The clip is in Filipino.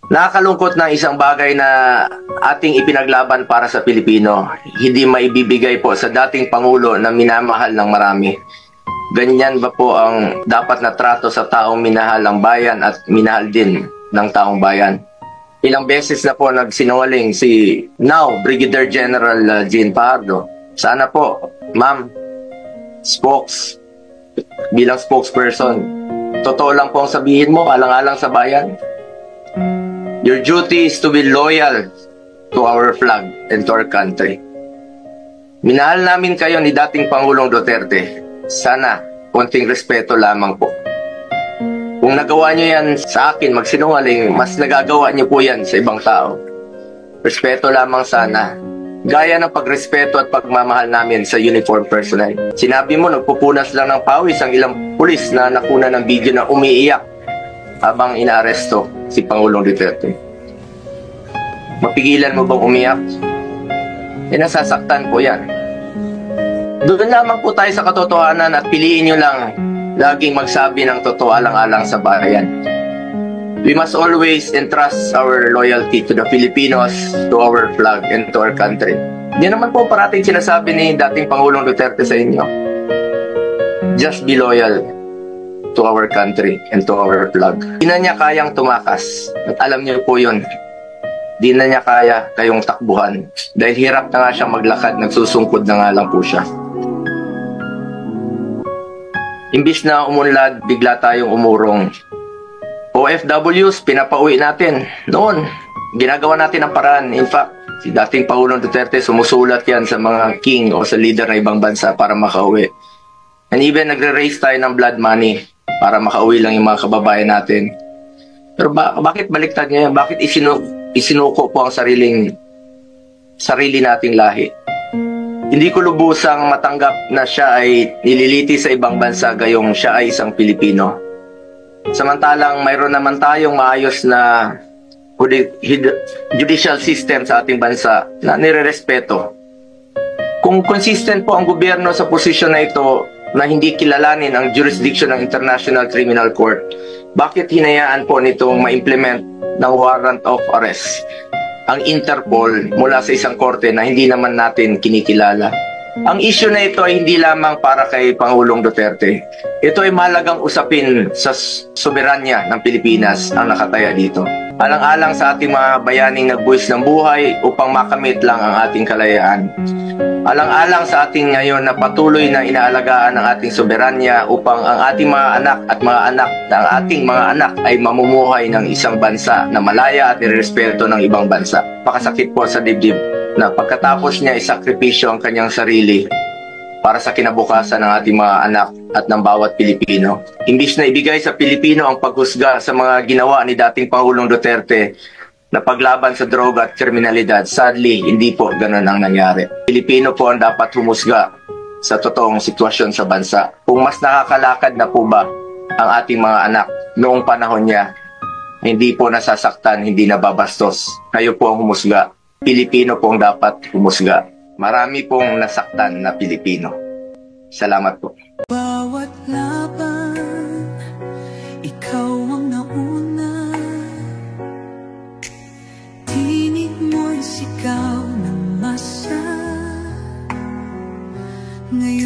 Nakakalungkot na isang bagay na ating ipinaglaban para sa Pilipino, hindi maibibigay po sa dating Pangulo na minamahal ng marami. Ganyan ba po ang dapat na trato sa taong minahal ang bayan at minahal din ng taong bayan? Ilang beses na po nagsinungaling si now Brigadier General Jean Fajardo. Sana po, ma'am, bilang spokesperson, totoo lang po ang sabihin mo, alang-alang sa bayan. Your duty is to be loyal to our flag and to our country. Minahal namin kayo ni dating Pangulong Duterte. Sana, konting respeto lamang po. Kung nagawa niyo yan sa akin, magsinungaling, mas nagagawa niyo po yan sa ibang tao. Respeto lamang sana. Gaya ng pagrespeto at pagmamahal namin sa uniform personnel. Sinabi mo, nagpupunas lang ng pawis ang ilang pulis na nakuna ng video na umiiyak habang inaaresto si Pangulong Duterte. Mapigilan mo bang umiyak? Nasasaktan po yan. Doon lamang po tayo sa katotohanan at piliin nyo lang laging magsabi ng totoo alang-alang sa bayan. We must always entrust our loyalty to the Filipinos, to our flag, and to our country. Yan naman po parating sinasabi ni dating Pangulong Duterte sa inyo. Just be loyal to our country and to our flag. Di na niya kayang tumakas. At alam niyo po yun. Di na niya kaya kayong takbuhan. Dahil hirap na nga siyang maglakad, nagsusungkod na nga lang po siya. Imbis na umunlad, bigla tayong umurong. OFWs, pinapauwi natin. Noon, ginagawa natin ang paraan. In fact, si dating Pangulong Duterte, sumusulat yan sa mga king o sa leader ng ibang bansa para makauwi. And even nagre-raise tayo ng blood money para makauwi lang yung mga kababayan natin. Pero bakit baliktad niya yan? Bakit isinuko po ang sarili nating lahi? Hindi ko lubusang matanggap na siya ay nililiti sa ibang bansa gayong siya ay isang Pilipino. Samantalang mayroon naman tayong maayos na judicial system sa ating bansa na nirerespeto. Kung consistent po ang gobyerno sa posisyon na ito na hindi kilalanin ang jurisdiction ng International Criminal Court, bakit hinayaan po nitong ma-implement ng warrant of arrest ang Interpol mula sa isang korte na hindi naman natin kinikilala? Ang issue na ito ay hindi lamang para kay Pangulong Duterte. Ito ay mahalagang usapin sa soberanya ng Pilipinas ang nakataya dito. Alang-alang sa ating mga bayaning nagbuwis ng buhay upang makamit lang ang ating kalayaan. Alang-alang sa ating ngayon na patuloy na inaalagaan ang ating soberanya upang ang ating mga anak at mga anak ng ating mga anak ay mamumuhay ng isang bansa na malaya at irespeto ng ibang bansa. Pakasakit po sa dibdib na pagkatapos niya isakripisyo ang kanyang sarili para sa kinabukasan ng ating mga anak at ng bawat Pilipino. Imbis na ibigay sa Pilipino ang paghusga sa mga ginawa ni dating Pangulong Duterte na paglaban sa droga at kriminalidad, sadly, hindi po ganun ang nangyari. Pilipino po ang dapat humusga sa totoong sitwasyon sa bansa. Kung mas nakakalakad na po ba ang ating mga anak noong panahon niya, hindi po nasasaktan, hindi nababastos. Kayo po ang humusga. Pilipino po ang dapat humusga. Marami pong nasaktan na Pilipino. Salamat po. Bawat laban, ikaw ang nauna. Tinig mo'y sigaw ng masa. Ngayon